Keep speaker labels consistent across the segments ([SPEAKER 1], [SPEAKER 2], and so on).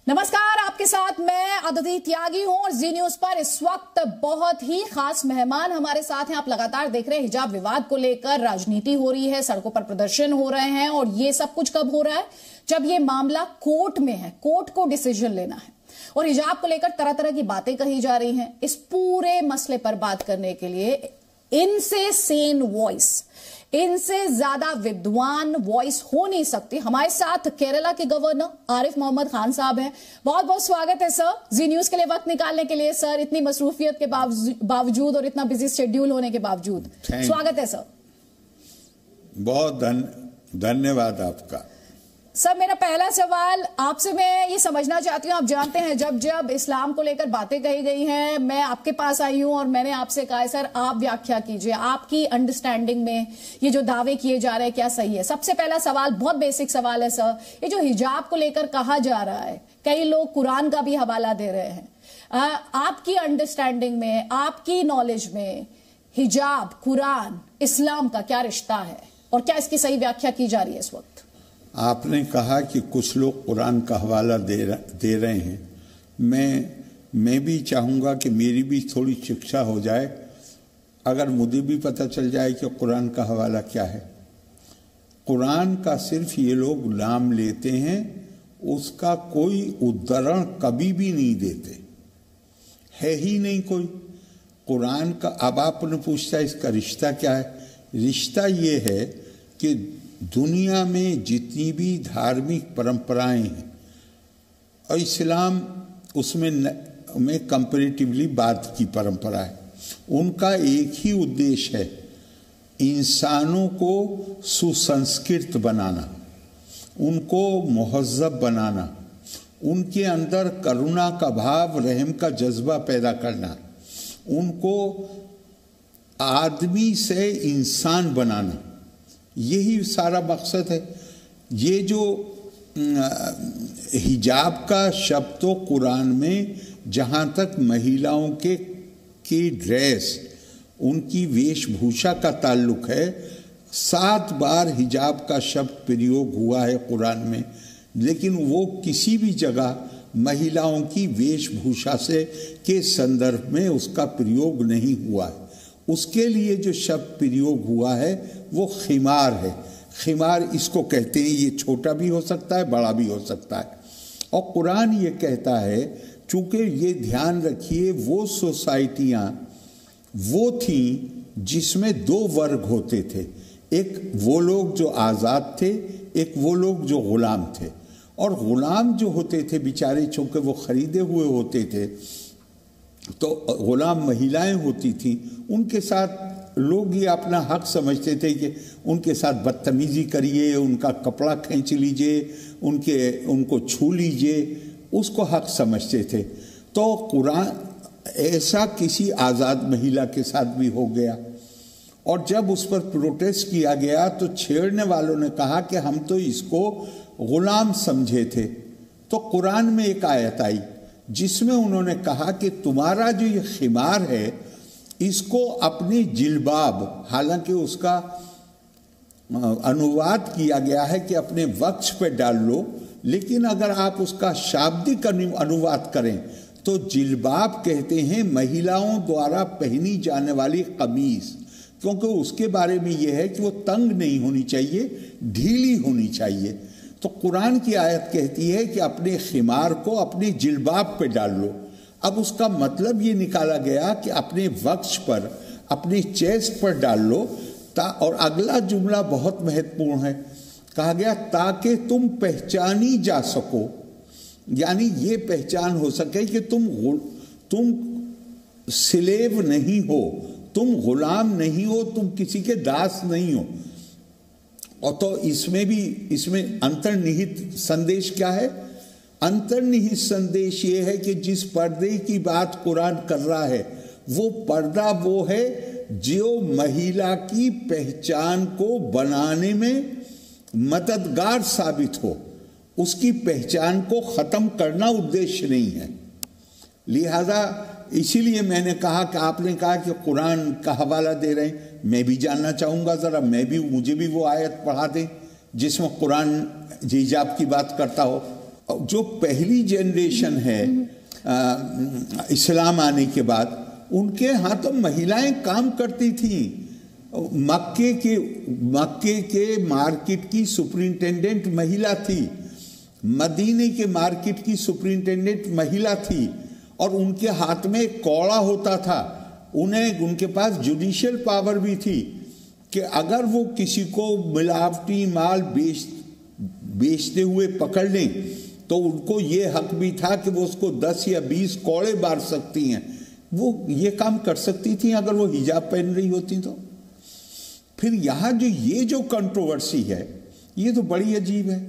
[SPEAKER 1] नमस्कार, आपके साथ मैं अदिति त्यागी हूं और जी न्यूज पर इस वक्त बहुत ही खास मेहमान हमारे साथ हैं। आप लगातार देख रहे हैं हिजाब विवाद को लेकर राजनीति हो रही है, सड़कों पर प्रदर्शन हो रहे हैं और ये सब कुछ कब हो रहा है? जब ये मामला कोर्ट में है, कोर्ट को डिसीजन लेना है और हिजाब को लेकर तरह तरह की बातें कही जा रही हैं। इस पूरे मसले पर बात करने के लिए इनसे सेन वॉइस, इनसे ज्यादा विद्वान वॉइस हो नहीं सकती। हमारे साथ केरला के गवर्नर आरिफ मोहम्मद खान साहब हैं। बहुत बहुत स्वागत है सर, जी न्यूज के लिए वक्त निकालने के लिए। सर, इतनी मसरूफियत के बावजूद और इतना बिजी शेड्यूल होने के बावजूद स्वागत है सर।
[SPEAKER 2] बहुत धन्यवाद आपका।
[SPEAKER 1] सर, मेरा पहला सवाल आपसे मैं ये समझना चाहती हूँ, आप जानते हैं जब जब इस्लाम को लेकर बातें कही गई हैं, मैं आपके पास आई हूँ और मैंने आपसे कहा है सर आप व्याख्या कीजिए, आपकी अंडरस्टैंडिंग में ये जो दावे किए जा रहे हैं क्या सही है? सबसे पहला सवाल बहुत बेसिक सवाल है सर, ये जो हिजाब को लेकर कहा जा रहा है, कई लोग कुरान का भी हवाला दे रहे हैं, आपकी अंडरस्टैंडिंग में, आपकी नॉलेज में हिजाब, कुरान, इस्लाम का क्या रिश्ता है और क्या इसकी सही व्याख्या की जा रही है इस वक्त?
[SPEAKER 2] आपने कहा कि कुछ लोग कुरान का हवाला दे रहे हैं। मैं भी चाहूँगा कि मेरी भी थोड़ी शिक्षा हो जाए, अगर मुझे भी पता चल जाए कि कुरान का हवाला क्या है। कुरान का सिर्फ ये लोग नाम लेते हैं, उसका कोई उद्धरण कभी भी नहीं देते, है ही नहीं कोई कुरान का। अब आपने पूछा इसका रिश्ता क्या है? रिश्ता ये है कि दुनिया में जितनी भी धार्मिक परंपराएं हैं और इस्लाम उसमें कंपैरेटिवली बाद की परंपरा है, उनका एक ही उद्देश्य है, इंसानों को सुसंस्कृत बनाना, उनको मुहज़्ज़ब बनाना, उनके अंदर करुणा का भाव, रहम का जज्बा पैदा करना, उनको आदमी से इंसान बनाना, यही सारा मकसद है। ये जो हिजाब का शब्द तो कुरान में, जहाँ तक महिलाओं की ड्रेस, उनकी वेशभूषा का ताल्लुक है, 7 बार हिजाब का शब्द प्रयोग हुआ है कुरान में, लेकिन वो किसी भी जगह महिलाओं की वेशभूषा से के संदर्भ में उसका प्रयोग नहीं हुआ है। उसके लिए जो शब्द प्रयोग हुआ है वो खिमार है। खिमार इसको कहते हैं, ये छोटा भी हो सकता है, बड़ा भी हो सकता है। और कुरान ये कहता है, चूँकि ये ध्यान रखिए, वो सोसाइटियाँ वो थी जिसमें 2 वर्ग होते थे, एक वो लोग जो आज़ाद थे, एक वो लोग जो ग़ुलाम थे। और ग़ुलाम जो होते थे बेचारे, चूँकि वो ख़रीदे हुए होते थे, तो ग़ुलाम महिलाएं होती थी, उनके साथ लोग ये अपना हक समझते थे कि उनके साथ बदतमीज़ी करिए, उनका कपड़ा खींच लीजिए, उनको छू लीजिए, उसको हक समझते थे। तो कुरान ऐसा किसी आज़ाद महिला के साथ भी हो गया, और जब उस पर प्रोटेस्ट किया गया तो छेड़ने वालों ने कहा कि हम तो इसको ग़ुलाम समझे थे। तो कुरान में एक आयत आई जिसमें उन्होंने कहा कि तुम्हारा जो ये खिमार है, इसको अपनी जिलबाब, हालांकि उसका अनुवाद किया गया है कि अपने वक्ष पे डाल लो, लेकिन अगर आप उसका शाब्दिक अनुवाद करें तो जिलबाब कहते हैं महिलाओं द्वारा पहनी जाने वाली कमीज, क्योंकि उसके बारे में यह है कि वो तंग नहीं होनी चाहिए, ढीली होनी चाहिए। तो कुरान की आयत कहती है कि अपने खिमार को अपनी जिलबाब पे डाल लो। अब उसका मतलब ये निकाला गया कि अपने वक्ष पर, अपनी चेस्ट पर डाल लो। और अगला जुमला बहुत महत्वपूर्ण है, कहा गया ताकि तुम पहचानी जा सको, यानी ये पहचान हो सके कि तुम स्लेव नहीं हो, तुम गुलाम नहीं हो, तुम किसी के दास नहीं हो। और तो इसमें अंतर्निहित संदेश क्या है? अंतर्निहित संदेश ये है कि जिस पर्दे की बात कुरान कर रहा है, वो पर्दा वो है जो महिला की पहचान को बनाने में मददगार साबित हो, उसकी पहचान को खत्म करना उद्देश्य नहीं है। लिहाजा इसीलिए मैंने कहा कि आपने कहा कि कुरान का हवाला दे रहे हैं, मैं भी जानना चाहूँगा ज़रा, मुझे भी वो आयत पढ़ा दें जिसमें कुरान हिजाब की बात करता हो। जो पहली जनरेशन है इस्लाम आने के बाद, उनके यहाँ तो महिलाएं काम करती थी। मक्के के मार्केट की सुपरिंटेंडेंट महिला थी, मदीने के मार्केट की सुपरिंटेंडेंट महिला थी, और उनके हाथ में एक कौड़ा होता था। उनके पास जुडिशियल पावर भी थी कि अगर वो किसी को मिलावटी माल बेचते हुए पकड़ लें तो उनको ये हक भी था कि वो उसको 10 या 20 कौड़े मार सकती हैं। वो ये काम कर सकती थी अगर वो हिजाब पहन रही होती तो। फिर यहाँ जो कंट्रोवर्सी है, ये तो बड़ी अजीब है।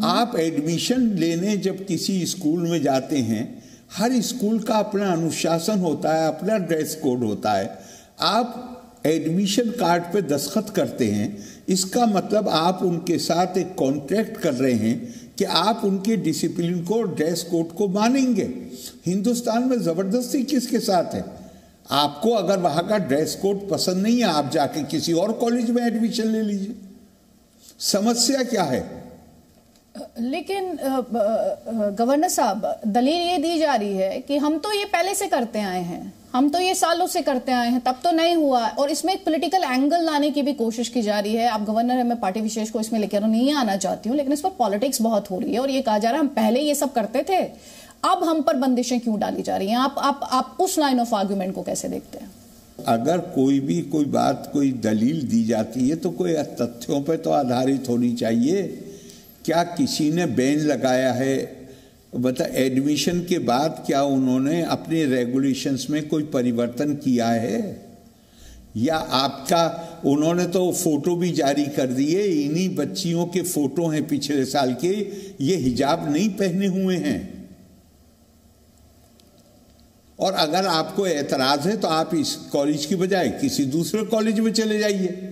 [SPEAKER 2] आप एडमिशन लेने जब किसी स्कूल में जाते हैं, हर स्कूल का अपना अनुशासन होता है, अपना ड्रेस कोड होता है। आप एडमिशन कार्ड पे दस्तखत करते हैं, इसका मतलब आप उनके साथ एक कॉन्ट्रैक्ट कर रहे हैं कि आप उनके डिसिप्लिन को, ड्रेस कोड को मानेंगे। हिंदुस्तान में जबरदस्ती किसके साथ है? आपको अगर वहां का ड्रेस कोड पसंद नहीं है, आप जाके किसी और कॉलेज में एडमिशन ले लीजिए। समस्या क्या है?
[SPEAKER 1] लेकिन गवर्नर साहब, दलील ये दी जा रही है कि हम तो ये पहले से करते आए हैं, हम तो ये सालों से करते आए हैं, तब तो नहीं हुआ, और इसमें एक पॉलिटिकल एंगल लाने की भी कोशिश की जा रही है। आप गवर्नर है, मैं पार्टी विशेष को इसमें लेकर नहीं आना चाहती हूँ, लेकिन इस पर पॉलिटिक्स बहुत हो रही है और ये कहा जा रहा है हम पहले ये सब करते थे, अब हम पर बंदिशें क्यों डाली जा रही हैं? आप उस लाइन ऑफ आर्ग्यूमेंट को कैसे देखते हैं?
[SPEAKER 2] अगर कोई बात, कोई दलील दी जाती है तो कोई तथ्यों पर तो आधारित होनी चाहिए। क्या किसी ने बैन लगाया है? बता, एडमिशन के बाद क्या उन्होंने अपने रेगुलेशंस में कोई परिवर्तन किया है? या उन्होंने तो फोटो भी जारी कर दिए, इन्हीं बच्चियों के फोटो हैं पिछले साल के, ये हिजाब नहीं पहने हुए हैं। और अगर आपको एतराज है तो आप इस कॉलेज की बजाय किसी दूसरे कॉलेज में चले जाइए।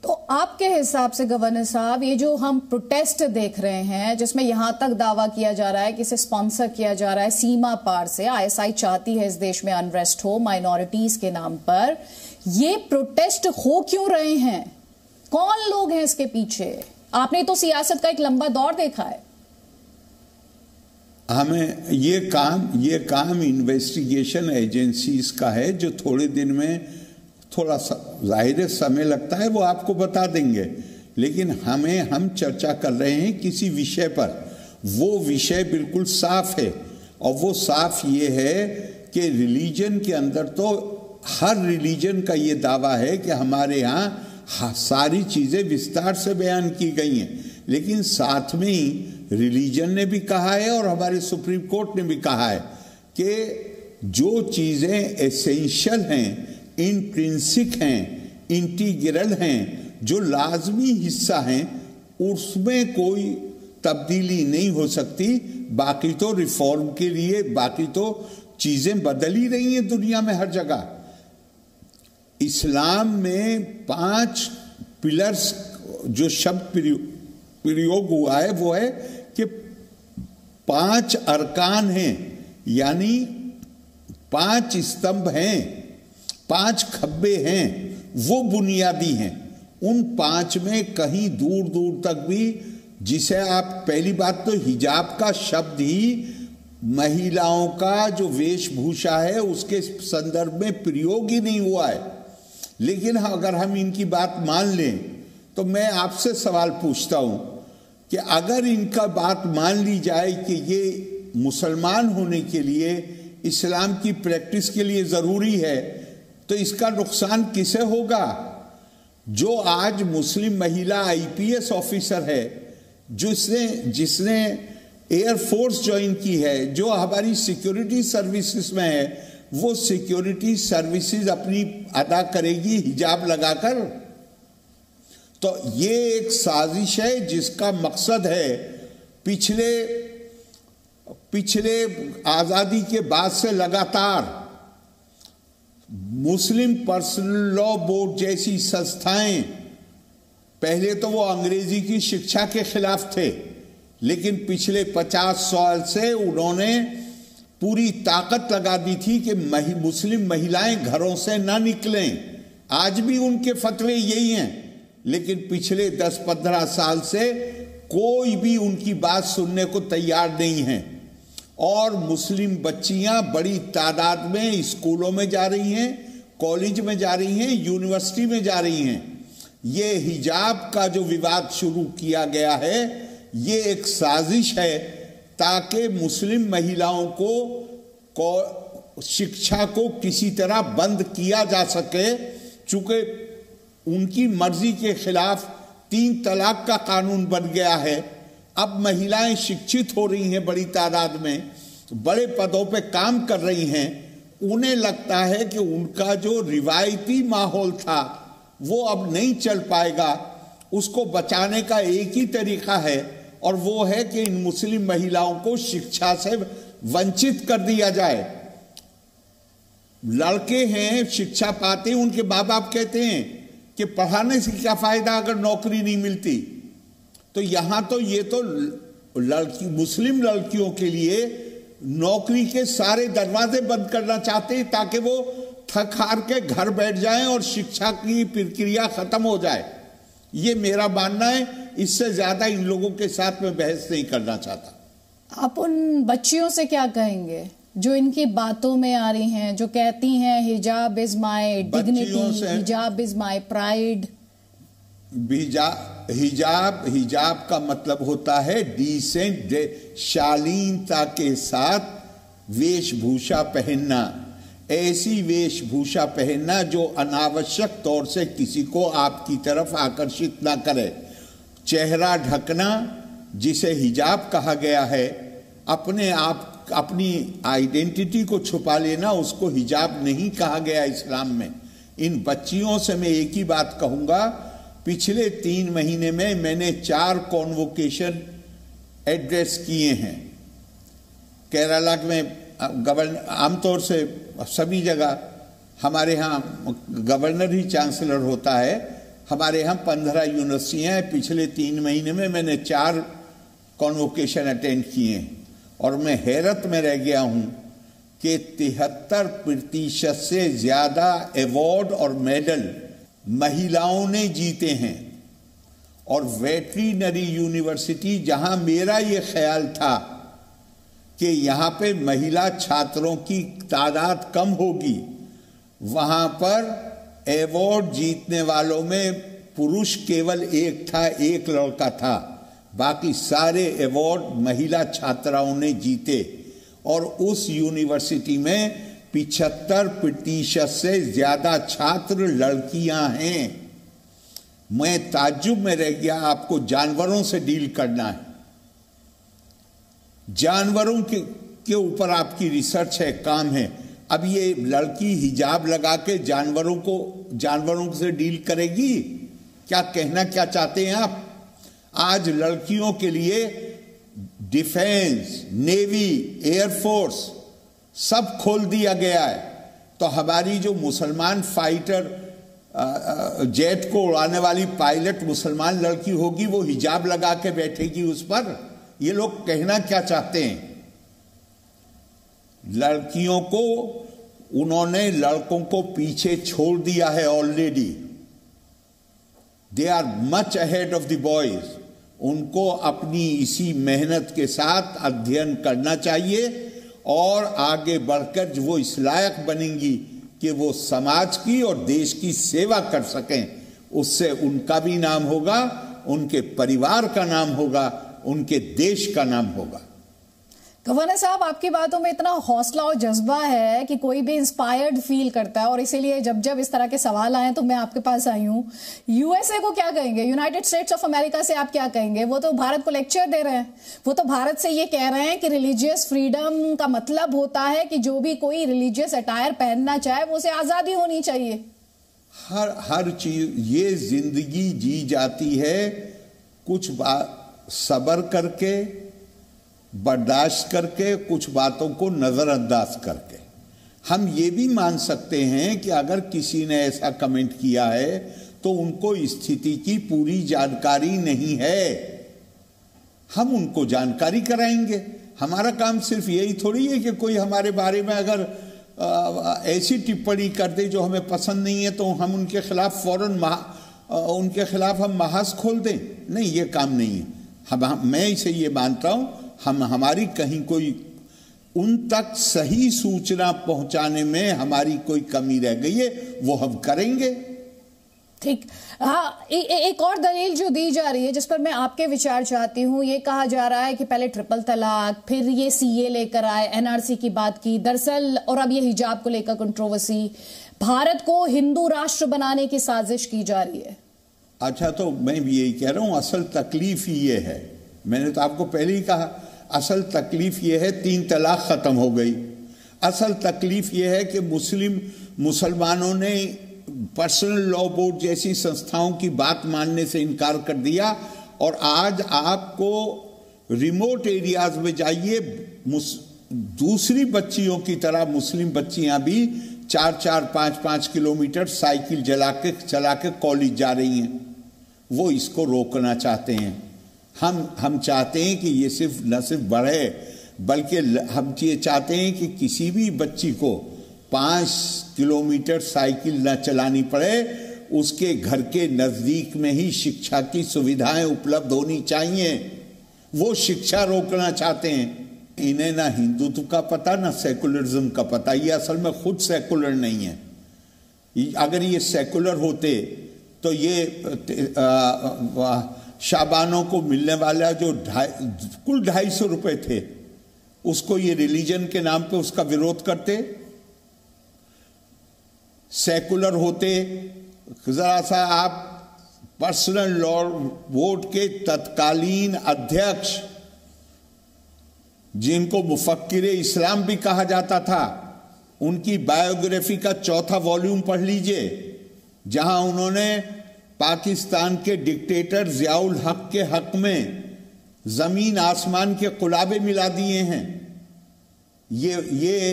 [SPEAKER 1] तो आपके हिसाब से गवर्नर साहब, ये जो हम प्रोटेस्ट देख रहे हैं, जिसमें यहां तक दावा किया जा रहा है कि इसे स्पॉन्सर किया जा रहा है सीमा पार से, आईएसआई चाहती है इस देश में अनरेस्ट हो माइनॉरिटीज के नाम पर, ये प्रोटेस्ट हो क्यों रहे हैं? कौन लोग हैं इसके पीछे? आपने तो सियासत का एक लंबा दौर देखा है।
[SPEAKER 2] हमें ये काम इन्वेस्टिगेशन एजेंसीज का है, जो थोड़े दिन में, थोड़ा जाहिर समय लगता है, वो आपको बता देंगे। लेकिन हम चर्चा कर रहे हैं किसी विषय पर, वो विषय बिल्कुल साफ है, और वो साफ ये है कि रिलीजन के अंदर तो हर रिलीजन का ये दावा है कि हमारे यहाँ सारी चीज़ें विस्तार से बयान की गई हैं, लेकिन साथ में ही रिलीजन ने भी कहा है और हमारे सुप्रीम कोर्ट ने भी कहा है कि जो चीज़ें एसेंशियल हैं, इंट्रिंसिक हैं, इंटीग्रल हैं, जो लाजमी हिस्सा हैं, उसमें कोई तब्दीली नहीं हो सकती। बाकी तो रिफॉर्म के लिए, बाकी तो चीज़ें बदल ही रही हैं दुनिया में हर जगह। इस्लाम में 5 पिलर्स जो शब्द प्रयोग हुआ है, वो है कि 5 अरकान हैं, यानी 5 स्तंभ हैं, 5 खब्बे हैं, वो बुनियादी हैं। उन 5 में कहीं दूर दूर तक भी, जिसे आप, पहली बात तो हिजाब का शब्द ही महिलाओं का जो वेशभूषा है उसके संदर्भ में प्रयोग ही नहीं हुआ है। लेकिन अगर हम इनकी बात मान लें तो मैं आपसे सवाल पूछता हूं कि अगर इनका बात मान ली जाए कि ये मुसलमान होने के लिए, इस्लाम की प्रैक्टिस के लिए ज़रूरी है, तो इसका नुकसान किसे होगा? जो आज मुस्लिम महिला आईपीएस ऑफिसर है, जिसने एयरफोर्स ज्वाइन की है, जो हमारी सिक्योरिटी सर्विसेज में है, वो सिक्योरिटी सर्विसेज अपनी अदा करेगी हिजाब लगाकर। तो ये एक साजिश है जिसका मकसद है पिछले आज़ादी के बाद से लगातार मुस्लिम पर्सनल लॉ बोर्ड जैसी संस्थाएं, पहले तो वो अंग्रेजी की शिक्षा के खिलाफ थे, लेकिन पिछले 50 साल से उन्होंने पूरी ताकत लगा दी थी कि मुस्लिम महिलाएं घरों से ना निकलें। आज भी उनके फतवे यही हैं, लेकिन पिछले 10-15 साल से कोई भी उनकी बात सुनने को तैयार नहीं है। और मुस्लिम बच्चियां बड़ी तादाद में स्कूलों में जा रही हैं, कॉलेज में जा रही हैं, यूनिवर्सिटी में जा रही हैं। ये हिजाब का जो विवाद शुरू किया गया है, ये एक साजिश है ताकि मुस्लिम महिलाओं को शिक्षा को किसी तरह बंद किया जा सके। चूंकि उनकी मर्जी के खिलाफ 3 तलाक का कानून बन गया है, अब महिलाएं शिक्षित हो रही हैं, बड़ी तादाद में बड़े पदों पे काम कर रही हैं। उन्हें लगता है कि उनका जो रिवायती माहौल था वो अब नहीं चल पाएगा। उसको बचाने का एक ही तरीका है और वो है कि इन मुस्लिम महिलाओं को शिक्षा से वंचित कर दिया जाए। लड़के हैं, शिक्षा पाते हैं, उनके माँ बाप कहते हैं कि पढ़ाने से क्या फायदा अगर नौकरी नहीं मिलती। तो यहां तो ये तो मुस्लिम लड़कियों के लिए नौकरी के सारे दरवाजे बंद करना चाहते हैं ताकि वो थक हार के घर बैठ जाएं और शिक्षा की प्रक्रिया खत्म हो जाए। ये मेरा मानना है। इससे ज्यादा इन लोगों के साथ में बहस नहीं करना चाहता।
[SPEAKER 1] आप उन बच्चियों से क्या कहेंगे जो इनकी बातों में आ रही हैं, जो कहती हैं हिजाब इज माय डिग्निटी, हिजाब इज माय प्राइड?
[SPEAKER 2] हिजाब का मतलब होता है डिसेंट, शालीनता के साथ वेशभूषा पहनना। ऐसी वेशभूषा पहनना जो अनावश्यक तौर से किसी को आपकी तरफ आकर्षित ना करे। चेहरा ढकना, जिसे हिजाब कहा गया है, अपने आप अपनी आइडेंटिटी को छुपा लेना, उसको हिजाब नहीं कहा गया इस्लाम में। इन बच्चियों से मैं एक ही बात कहूंगा, पिछले 3 महीने में मैंने 4 कॉन्वोकेशन एड्रेस किए हैं। केरला में गवर्नर, आमतौर से सभी जगह हमारे यहाँ गवर्नर ही चांसलर होता है। हमारे यहाँ 15 यूनिवर्सिटियाँ हैं। पिछले 3 महीने में मैंने 4 कॉन्वोकेशन अटेंड किए हैं और मैं हैरत में रह गया हूँ कि 73% से ज्यादा अवार्ड और मेडल महिलाओं ने जीते हैं। और वेटरिनरी यूनिवर्सिटी, जहां मेरा ये ख्याल था कि यहां पे महिला छात्रों की तादाद कम होगी, वहां पर अवार्ड जीतने वालों में पुरुष केवल एक था, एक लड़का था। बाकी सारे अवार्ड महिला छात्राओं ने जीते। और उस यूनिवर्सिटी में 75% से ज्यादा छात्र लड़कियां हैं। मैं ताज्जुब में रह गया। आपको जानवरों से डील करना है, जानवरों के ऊपर आपकी रिसर्च है, काम है। अब ये लड़की हिजाब लगा के जानवरों से डील करेगी? क्या कहना क्या चाहते हैं आप? आज लड़कियों के लिए डिफेंस, नेवी, एयरफोर्स सब खोल दिया गया है। तो हमारी जो मुसलमान फाइटर जेट को उड़ाने वाली पायलट मुसलमान लड़की होगी, वो हिजाब लगा के बैठेगी उस पर। ये लोग कहना क्या चाहते हैं? लड़कियों को उन्होंने लड़कों को पीछे छोड़ दिया है already. They are much ahead of the boys. उनको अपनी इसी मेहनत के साथ अध्ययन करना चाहिए और आगे बढ़कर वो इस लायक बनेंगी कि वो समाज की और देश की सेवा कर सकें। उससे उनका भी नाम होगा, उनके परिवार का नाम होगा, उनके देश का नाम होगा।
[SPEAKER 1] गवर्नर साहब, आपकी बातों में इतना हौसला और जज्बा है कि कोई भी इंस्पायर्ड फील करता है, और इसीलिए जब इस तरह के सवाल आए तो मैं आपके पास आई हूँ। यूएसए को क्या कहेंगे? यूनाइटेड स्टेट्स ऑफ अमेरिका से आप क्या कहेंगे? वो तो भारत को लेक्चर दे रहे हैं। वो तो भारत से ये कह रहे हैं कि रिलीजियस फ्रीडम का मतलब होता है कि जो भी कोई रिलीजियस अटायर पहनना चाहे वो उसे आजादी होनी चाहिए।
[SPEAKER 2] हर चीज, ये जिंदगी जी जाती है कुछ सब्र करके, बर्दाश्त करके, कुछ बातों को नजरअंदाज करके। हम ये भी मान सकते हैं कि अगर किसी ने ऐसा कमेंट किया है तो उनको स्थिति की पूरी जानकारी नहीं है। हम उनको जानकारी कराएंगे। हमारा काम सिर्फ यही थोड़ी है कि कोई हमारे बारे में अगर ऐसी टिप्पणी कर दे जो हमें पसंद नहीं है तो हम उनके खिलाफ फौरन उनके खिलाफ हम महाज खोल दें। नहीं, ये काम नहीं है। मैं इसे ये मानता हूं, हमारी कहीं कोई उन तक सही सूचना पहुंचाने में हमारी कोई कमी रह गई है, वो हम करेंगे।
[SPEAKER 1] ठीक। हाँ, एक और दलील जो दी जा रही है जिस पर मैं आपके विचार चाहती हूँ, ये कहा जा रहा है कि पहले ट्रिपल तलाक, फिर ये सीए लेकर आए, एनआरसी की बात की, दरअसल और अब ये हिजाब को लेकर कंट्रोवर्सी, भारत को हिंदू राष्ट्र बनाने की साजिश की जा रही है।
[SPEAKER 2] अच्छा, तो मैं भी यही कह रहा हूं, असल तकलीफ ये है, मैंने तो आपको पहले ही कहा, असल तकलीफ ये है 3 तलाक खत्म हो गई। असल तकलीफ ये है कि मुसलमानों ने पर्सनल लॉ बोर्ड जैसी संस्थाओं की बात मानने से इनकार कर दिया, और आज आपको रिमोट एरियाज में जाइए, दूसरी बच्चियों की तरह मुस्लिम बच्चियां भी 4-4, 5-5 किलोमीटर साइकिल चला के कॉलेज जा रही हैं। वो इसको रोकना चाहते हैं। हम चाहते हैं कि ये न सिर्फ बढ़े, बल्कि हम ये चाहते हैं कि किसी भी बच्ची को 5 किलोमीटर साइकिल न चलानी पड़े, उसके घर के नजदीक में ही शिक्षा की सुविधाएं उपलब्ध होनी चाहिए। वो शिक्षा रोकना चाहते हैं। इन्हें ना हिंदुत्व का पता, ना सेकुलरिज्म का पता। ये असल में खुद सेकुलर नहीं है। अगर ये सेकुलर होते तो ये शाबानों को मिलने वाला जो कुल 250 रुपए थे, उसको ये रिलीजन के नाम पे उसका विरोध करते। सेकुलर होते, जरा सा आप पर्सनल लॉ बोर्ड के तत्कालीन अध्यक्ष, जिनको मुफक्किर इस्लाम भी कहा जाता था, उनकी बायोग्राफी का 4था वॉल्यूम पढ़ लीजिए, जहां उन्होंने पाकिस्तान के डिक्टेटर जियाउल हक के हक में जमीन आसमान के कुलाबे मिला दिए हैं। ये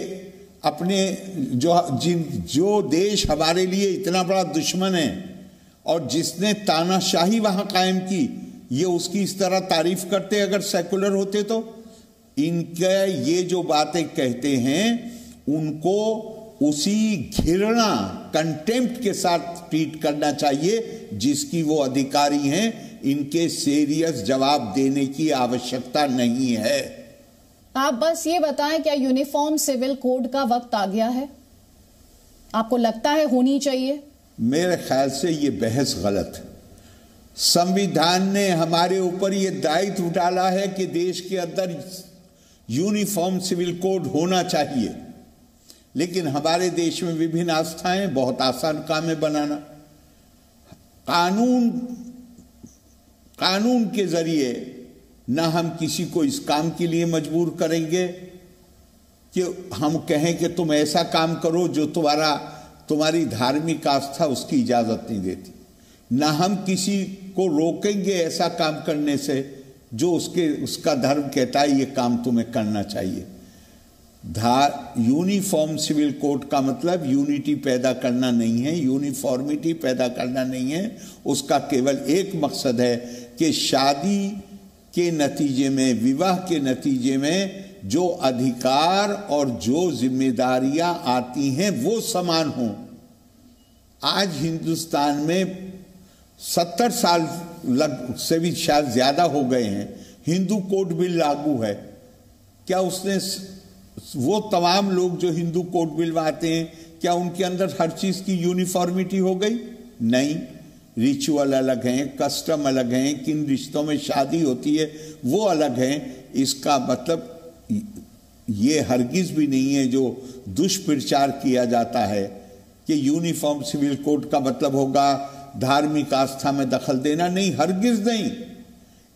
[SPEAKER 2] अपने जो देश हमारे लिए इतना बड़ा दुश्मन है और जिसने तानाशाही वहां कायम की, ये उसकी इस तरह तारीफ करते अगर सेकुलर होते तो। इनके ये जो बातें कहते हैं, उनको उसी घृणा, कंटेम्प्ट के साथ ट्रीट करना चाहिए जिसकी वो अधिकारी हैं। इनके सीरियस जवाब देने की आवश्यकता नहीं है।
[SPEAKER 1] आप बस ये बताएं, क्या यूनिफॉर्म सिविल कोड का वक्त आ गया है? आपको लगता है होनी चाहिए?
[SPEAKER 2] मेरे ख्याल से ये बहस गलत है। संविधान ने हमारे ऊपर ये दायित्व डाला है कि देश के अंदर यूनिफॉर्म सिविल कोड होना चाहिए, लेकिन हमारे देश में विभिन्न आस्थाएं, बहुत आसान काम है बनाना। कानून के जरिए ना हम किसी को इस काम के लिए मजबूर करेंगे कि हम कहें कि तुम ऐसा काम करो जो तुम्हारी धार्मिक आस्था उसकी इजाजत नहीं देती, ना हम किसी को रोकेंगे ऐसा काम करने से जो उसका धर्म कहता है ये काम तुम्हें करना चाहिए। यूनिफॉर्म सिविल कोड का मतलब यूनिटी पैदा करना नहीं है, यूनिफॉर्मिटी पैदा करना नहीं है। उसका केवल एक मकसद है कि शादी के नतीजे में, विवाह के नतीजे में जो अधिकार और जो जिम्मेदारियां आती हैं वो समान हों। आज हिंदुस्तान में 70 साल से भी शायद ज्यादा हो गए हैं, हिंदू कोड बिल लागू है। क्या उसने वो तमाम लोग जो हिंदू कोड बिल में आते हैं, क्या उनके अंदर हर चीज की यूनिफॉर्मिटी हो गई? नहीं। रिचुअल अलग हैं, कस्टम अलग हैं, किन रिश्तों में शादी होती है वो अलग हैं। इसका मतलब ये हरगिज भी नहीं है जो दुष्प्रचार किया जाता है कि यूनिफॉर्म सिविल कोड का मतलब होगा धार्मिक आस्था में दखल देना। नहीं, हरगिज नहीं।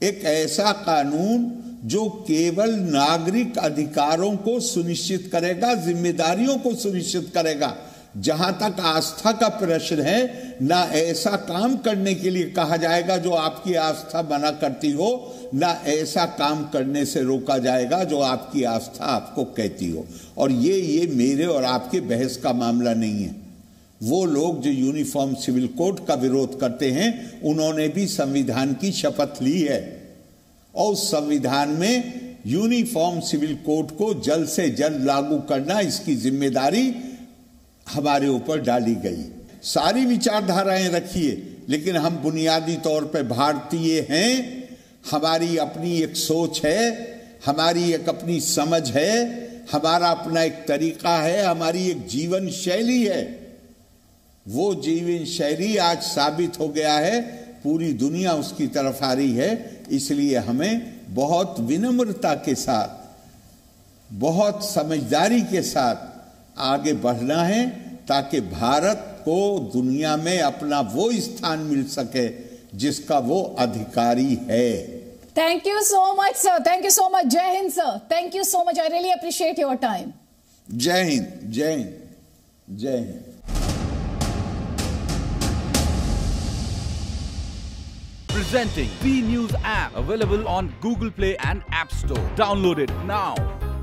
[SPEAKER 2] एक ऐसा कानून जो केवल नागरिक अधिकारों को सुनिश्चित करेगा, जिम्मेदारियों को सुनिश्चित करेगा। जहां तक आस्था का प्रश्न है, ना ऐसा काम करने के लिए कहा जाएगा जो आपकी आस्था मना करती हो, ना ऐसा काम करने से रोका जाएगा जो आपकी आस्था आपको कहती हो। और ये मेरे और आपके बहस का मामला नहीं है। वो लोग जो यूनिफॉर्म सिविल कोड का विरोध करते हैं, उन्होंने भी संविधान की शपथ ली है और उस संविधान में यूनिफॉर्म सिविल कोड को जल्द से जल्द लागू करना, इसकी जिम्मेदारी हमारे ऊपर डाली गई। सारी विचारधाराएं रखिए, लेकिन हम बुनियादी तौर पर भारतीय हैं। हमारी अपनी एक सोच है, हमारी एक अपनी समझ है, हमारा अपना एक तरीका है, हमारी एक जीवन शैली है। वो जीवन शैली आज साबित हो गया है, पूरी दुनिया उसकी तरफ आ रही है। इसलिए हमें बहुत विनम्रता के साथ, बहुत समझदारी के साथ आगे बढ़ना है, ताकि भारत को दुनिया में अपना वो स्थान मिल सके जिसका वो अधिकारी है।
[SPEAKER 1] Thank you so much sir, thank you so much. जय हिंद सर, thank you so much, I really appreciate your time.
[SPEAKER 2] जय हिंद, जय हिंद, जय Hind.
[SPEAKER 3] Presenting B News app, available on Google Play and App Store. Download it now.